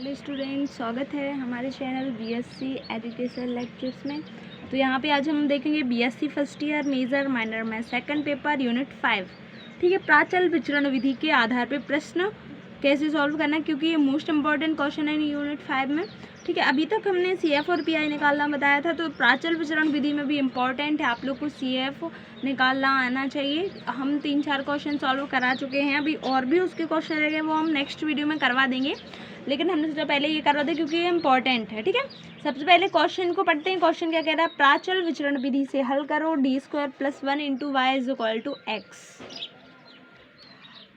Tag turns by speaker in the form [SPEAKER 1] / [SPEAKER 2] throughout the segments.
[SPEAKER 1] Hello student, स्वागत है हमारे चैनल बीएससी एजुकेशन लेक्चर्स में। तो यहाँ पे आज हम देखेंगे BSc first year major minor में सेकंड पेपर यूनिट 5। ठीक है, प्राचल विचरण विधि के आधार पे प्रश्न कैसे सॉल्व करना है, क्योंकि ये मोस्ट इंपॉर्टेंट क्वेश्चन है यूनिट 5 में। ठीक है, अभी तक हमने सीएफ और पीआई निकालना बताया था, तो प्राचल विचरण विधि में भी इम्पॉर्टेंट है, आप लोग को सीएफ निकालना आना चाहिए। हम 3-4 क्वेश्चन सॉल्व करा चुके हैं, अभी और भी उसके क्वेश्चन रह गए, वो हम नेक्स्ट वीडियो में करवा देंगे, लेकिन हमने सोचा पहले ये करवा दें क्योंकि ये इंपॉर्टेंट है। ठीक है, सबसे पहले क्वेश्चन को पढ़ते हैं। क्वेश्चन क्या कह रहा है, प्राचल विचरण विधि से हल करो d² + 1 × y = x।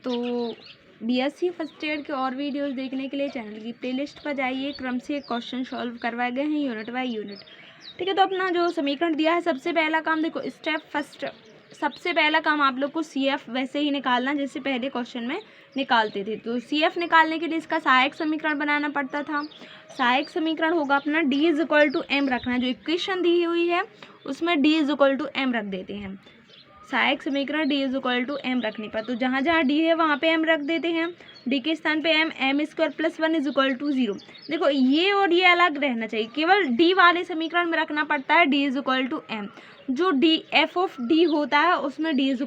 [SPEAKER 1] तो बीएससी फर्स्ट ईयर के और वीडियोस देखने के लिए चैनल की प्लेलिस्ट पर जाइए, क्रम से क्वेश्चन सॉल्व करवाए गए हैं यूनिट बाय यूनिट। ठीक है, तो अपना जो समीकरण दिया है, सबसे पहला काम देखो, स्टेप फर्स्ट, सबसे पहला काम आप लोग को सीएफ वैसे ही निकालना जैसे पहले क्वेश्चन में निकालते थे। तो सीएफ निकालने के लिए इसका सहायक समीकरण बनाना पड़ता था। सहायक समीकरण होगा अपना d = m रखना है, जो इक्वेशन दी हुई है उसमें d = m रख देते हैं। सहायक समीकरण d = m रखने पर, तो जहाँ जहाँ d है वहाँ पे m रख देते हैं। d के स्थान पे m² + 1 = 0। देखो ये और ये अलग रहना चाहिए, केवल d वाले समीकरण में रखना पड़ता है d = m। जो d f(d) होता है उसमें d =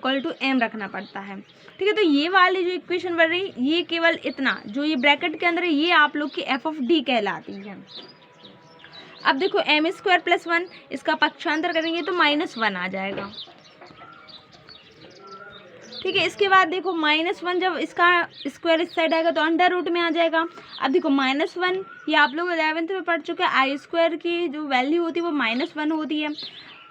[SPEAKER 1] m रखना पड़ता है। ठीक है, तो ये वाली जो इक्वेशन बन रही, ये केवल इतना जो ये ब्रैकेट के अंदर है, ये आप लोग की f(d) कहलाती है। अब देखो m² + 1, इसका पक्षांतर करेंगे तो -1 आ जाएगा। ठीक है, इसके बाद देखो -1 जब इसका स्क्वायर इस साइड आएगा तो अंडर रूट में आ जाएगा। अब देखो -1 ये आप लोग 11th में पढ़ चुके हैं, i² की जो वैल्यू होती है वो -1 होती है।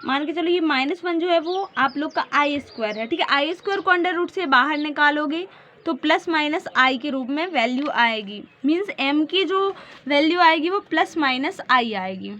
[SPEAKER 1] मान के चलो ये -1 जो है वो आप लोग का i² है। ठीक है, i² को अंडर रूट से बाहर निकालोगे तो +- के रूप में वैल्यू आएगी, मीन्स m की जो वैल्यू आएगी वो +- i आएगी।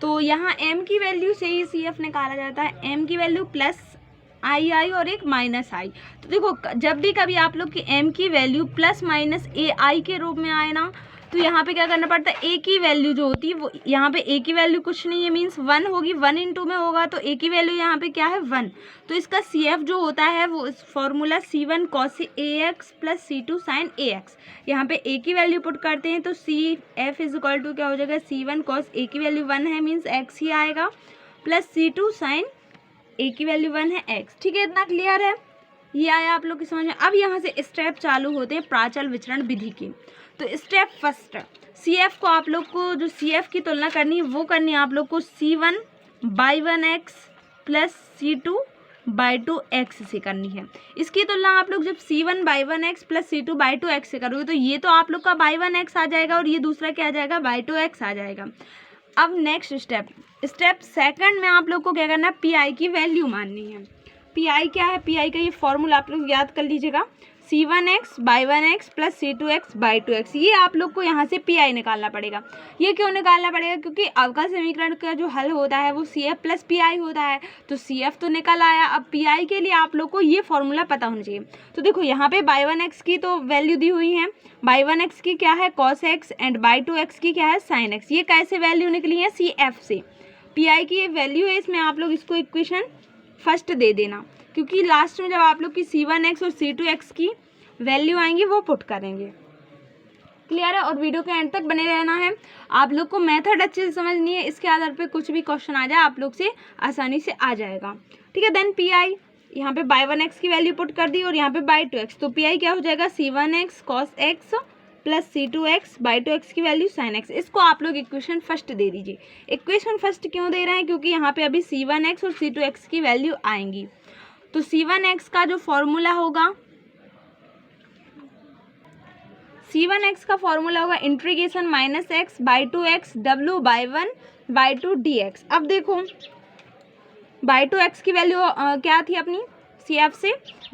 [SPEAKER 1] तो यहाँ m की वैल्यू से ही CF निकाला जाता है, m की वैल्यू +i और एक -i। तो देखो जब भी कभी आप लोग की m की वैल्यू +- ai के रूप में आए ना, तो यहाँ पे क्या करना पड़ता है, a की वैल्यू जो होती है वो, यहाँ पे a की वैल्यू कुछ नहीं है, मीन्स 1 होगी, 1 × में होगा तो a की वैल्यू यहाँ पे क्या है 1। तो इसका CF जो होता है वो इस formula C1 cos ax + C2 sin ax। यहाँ पे a की वैल्यू पुट करते हैं तो CF = क्या हो जाएगा, C1 cos a की वैल्यू 1 है, मीन्स x ही आएगा, प्लस C2 sin a की वैल्यू 1 है x। ठीक है, इतना क्लियर है, ये आया आप लोग की समझ में। अब यहाँ से स्टेप चालू होते हैं प्राचल विचरण विधि के। तो स्टेप फर्स्ट, CF को आप लोग को जो CF की तुलना करनी है वो करनी है आप लोग को C1/1x + C2/2x से करनी है। इसकी तुलना आप लोग जब C1/1x + C2/2x से करोगे तो ये तो आप लोग का /1x आ जाएगा और ये दूसरा क्या आ जाएगा, /2x आ जाएगा। अब नेक्स्ट स्टेप सेकंड में आप लोग को क्या करना है, पीआई की वैल्यू माननी है। पीआई क्या है, पीआई का ये फॉर्मूला आप लोग याद कर लीजिएगा, C1x/1x + C2x/2x। ये आप लोग को यहाँ से पीआई निकालना पड़ेगा। ये क्यों निकालना पड़ेगा, क्योंकि अवकल समीकरण का जो हल होता है वो CF + PI होता है। तो CF तो निकल आया, अब PI के लिए आप लोग को ये फॉर्मूला पता होना चाहिए। तो देखो यहाँ पे /1x की तो वैल्यू दी हुई है, /1x की क्या है cos x एंड /2x की क्या है sin x। ये कैसे वैल्यू निकली है, CF से। PI की ये वैल्यू है, इसमें आप लोग इसको इक्वेशन फर्स्ट दे देना, क्योंकि लास्ट में जब आप लोग की C1x और C2x की वैल्यू आएंगी वो पुट करेंगे। क्लियर है, और वीडियो के एंड तक बने रहना है। आप लोग को मेथड अच्छे से समझनी है, इसके आधार पे कुछ भी क्वेश्चन आ जाए आप लोग से आसानी से आ जाएगा। ठीक है, देन PI यहाँ पे /1x की वैल्यू पुट कर दी और यहाँ पे /2x, तो PI क्या हो जाएगा, C1x cos x + C2x/2x की वैल्यू sin x। इसको आप लोग इक्वेशन फर्स्ट दे दीजिए। इक्वेशन फर्स्ट क्यों दे रहे हैं, क्योंकि यहाँ पे अभी C1x और C2x की वैल्यू आएंगी। तो C1x का जो फॉर्मूला होगा, C1x का फॉर्मूला होगा इंटीग्रेशन -x/2x w/1/2 dx। अब देखो /2x की वैल्यू क्या थी अपनी CF से,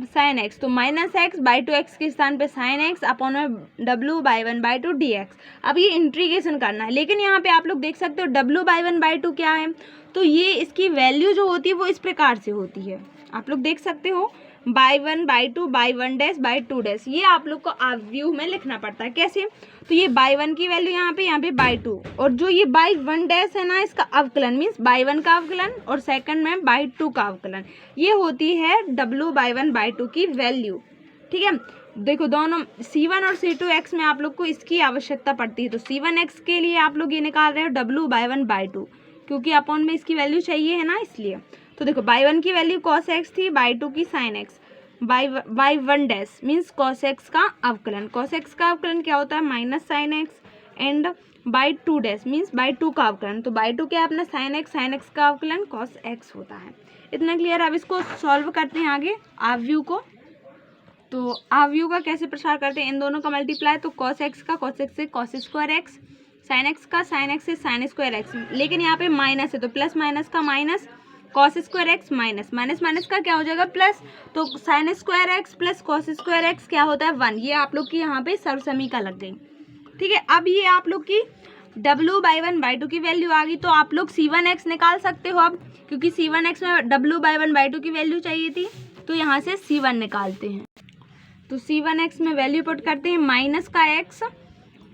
[SPEAKER 1] sin x, तो -x/2x के स्थान पे sin x upon w/1/2 dx। अब ये इंटीग्रेशन करना है, लेकिन यहाँ पे आप लोग देख सकते हो w/1/2 क्या है, तो ये इसकी वैल्यू जो होती है वो इस प्रकार से होती है, आप लोग देख सकते हो, /1/2/1'/2', ये आप लोग को व्यू में लिखना पड़ता है। कैसे, तो ये /1 की वैल्यू यहाँ पे /2, और जो ये /1' है ना, इसका अवकलन मीन्स /1 का अवकलन और सेकंड में /2 का अवकलन, ये होती है w/1/2 की वैल्यू। ठीक है, देखो दोनों C1 और C2x में आप लोग को इसकी आवश्यकता पड़ती है। तो C1x के लिए आप लोग ये निकाल रहे हो W/1/2, क्योंकि अपॉन में इसकी वैल्यू चाहिए है ना, इसलिए। तो देखो बाई 1 की वैल्यू cos x थी, बाई 2 की sin x, by 1 dash means cos x का अवकलन। cos x का अवकलन क्या होता है? Minus sin x, and by 2 dash means by 2 का अवकलन। तो बाई 2 क्या है अपना? sin x का अवकलन cos x होता है। इतना क्लियर? अब इसको सॉल्व करते हैं आगे आव्यूह को। तो आव्यूह का कैसे प्रसार करते हैं? इन दोनों का मल्टीप्लाई, तो cos x का cos x से cos square x, sin x का sin x से sin स्क्वायर x, लेकिन यहाँ पे माइनस है तो प्लस माइनस का minus, cos square x minus minus minus का क्या हो जाएगा? प्लस। तो sin square x plus cos square x क्या होता है? 1। ये आप लोग की यहाँ पे सर्वसमीका लग गई। ठीक है, अब ये आप लोग की W/1/2 की वैल्यू आ गई, तो आप लोग C1x निकाल सकते हो अब, क्योंकि C1x में W/1/2 की वैल्यू चाहिए थी, तो यहाँ से C1 निकालते हैं। तो C1x में वैल्यू पुट करते हैं, माइनस का x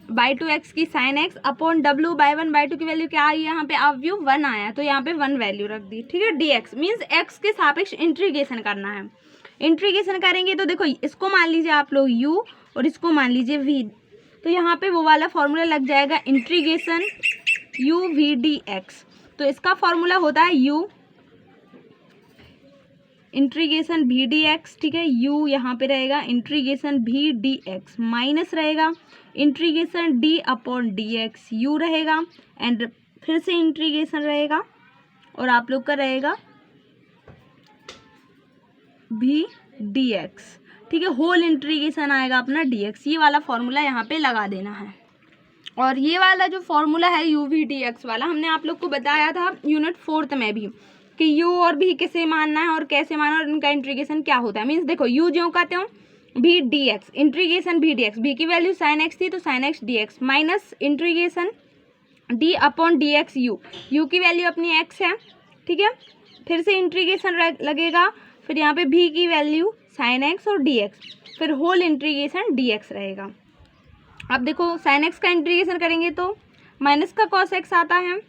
[SPEAKER 1] बाई 2x की sin x अपॉन W/1/2 की वैल्यू क्या आई? यहाँ पे अव्यूह 1 आया, तो यहाँ पे 1 वैल्यू रख दी। ठीक है, dx मीन्स x के सापेक्ष इंटीग्रेशन करना है। इंटीग्रेशन करेंगे तो देखो इसको मान लीजिए आप लोग u और इसको मान लीजिए v, तो यहाँ पे वो वाला फॉर्मूला लग जाएगा इंटीग्रेशन u v dx। तो इसका फॉर्मूला होता है u इंटीग्रेशन v dx। ठीक है, u यहाँ पे रहेगा इंटीग्रेशन v dx, माइनस रहेगा integration d upon dx, u रहेगा एंड फिर से इंटीग्रेशन रहेगा और आप लोग का रहेगा v dx। ठीक है, होल इंटीग्रेशन आएगा अपना dx। ये वाला फॉर्मूला यहाँ पे लगा देना है। और ये वाला जो फॉर्मूला है u v dx वाला, हमने आप लोग को बताया था यूनिट 4th में भी कि u और v किसे मानना है और कैसे मानना है और इनका इंटीग्रेशन क्या होता है। मीन्स देखो u जो कहते हो v dx, integration v dx, v की वैल्यू sin x थी तो sin x dx, minus integration d upon dx u की वैल्यू अपनी x है। ठीक है, फिर से इंटीग्रेशन लगेगा, फिर यहाँ पे v की वैल्यू sin x और dx, फिर होल इंटीग्रेशन dx रहेगा। अब देखो sin x का इंटीग्रेशन करेंगे तो माइनस का cos x आता है,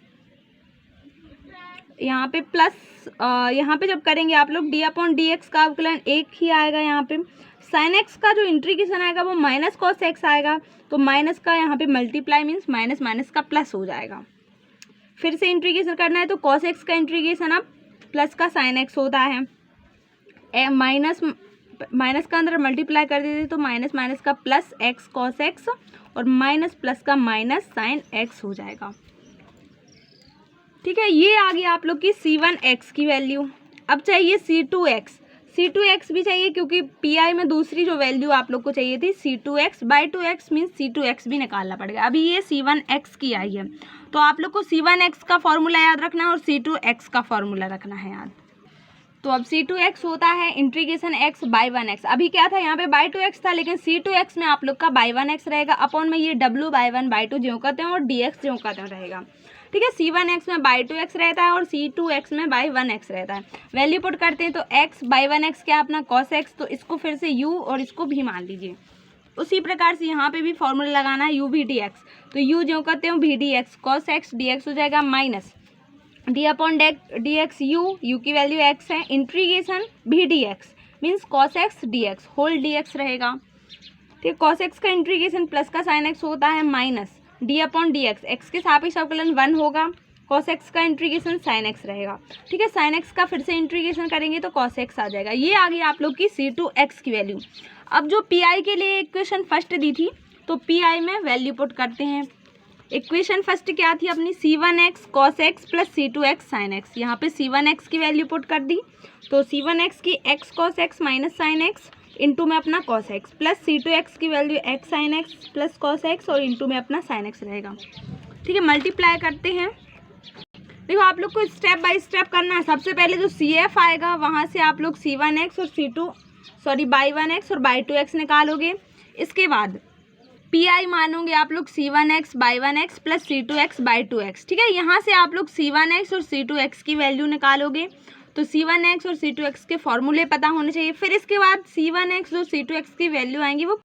[SPEAKER 1] यहाँ पे प्लस, यहाँ पे जब करेंगे आप लोग d अपॉन dx का अवकलन 1 ही आएगा। यहाँ पे sin x का जो इंटीग्रेशन आएगा वो माइनस cos x आएगा, तो माइनस का यहाँ पे मल्टीप्लाई मीन्स माइनस माइनस का प्लस हो जाएगा। फिर से इंटीग्रेशन करना है तो cos x का इंटीग्रेशन अब प्लस का sin x होता है, माइनस माइनस का अंदर मल्टीप्लाई कर देते तो माइनस माइनस का प्लस x cos x और माइनस प्लस का माइनस sin x हो जाएगा। ठीक है, ये आ गया आप लोग की C1x की वैल्यू। अब चाहिए C2x, C2x भी चाहिए क्योंकि PI में दूसरी जो वैल्यू आप लोग को चाहिए थी C2x by 2x means C2x भी निकालना पड़ेगा। अभी ये C1x की आई है, तो आप लोग को C1x का फॉर्मूला याद रखना है और C2x का फॉर्मूला रखना है याद। तो अब C2x होता है इंटीग्रेशन x बाई 1x। अभी क्या था यहाँ पे बाई 2x था, लेकिन C2x में आप लोग का बाई 1x रहेगा, अपॉन में ये W/1/2 ज्यों कहते हैं और dx ज्यों कहते हैं रहेगा। ठीक है, C1x में बाई 2x रहता है और C2x में बाई 1x रहता है। वैल्यू पुट करते हैं तो x बाई 1x क्या अपना cos x, तो इसको फिर से u और इसको भी मान लीजिए। उसी प्रकार से यहाँ पे भी फॉर्मूला लगाना है u v dx, तो u ज्यों कहते हो v dx, cos x dx हो जाएगा minus d upon dx u की वैल्यू x है, integration v dx means cos x dx, whole dx रहेगा। ठीक, cos x का इंटीग्रेशन प्लस का sin x होता है minus d upon dx, x के सापेक्ष अवकलन 1 होगा, cos x का इंटीग्रेशन sin x रहेगा। ठीक है, sin x का फिर से इंटीग्रेशन करेंगे तो cos x आ जाएगा। ये आ गई आप लोग की C2x की वैल्यू। अब जो PI के लिए इक्वेशन फर्स्ट दी थी तो PI में वैल्यू पुट करते हैं। इक्वेशन फर्स्ट क्या थी अपनी? C1x cos x plus C2x sin x। यहाँ पे C1x की वैल्यू पुट कर दी, तो C1x की x cos x minus sin x into में अपना cos x प्लस C2x की value x sin x plus cos x और इंटू में अपना sin x रहेगा। ठीक है, मल्टीप्लाई करते हैं। देखो आप लोग को स्टेप बाय स्टेप करना है। सबसे पहले जो CF आएगा वहाँ से आप लोग C1x और बाई 1x और बाई 2x निकालोगे। इसके बाद PI मानोगे आप लोग C1x by 1x plus C2x by 2x। ठीक है, यहाँ से आप लोग C1x और C2x की वैल्यू निकालोगे, तो C1x और C2x के फॉर्मूले पता होने चाहिए। फिर इसके बाद C1x जो C2x की वैल्यू आएंगी वो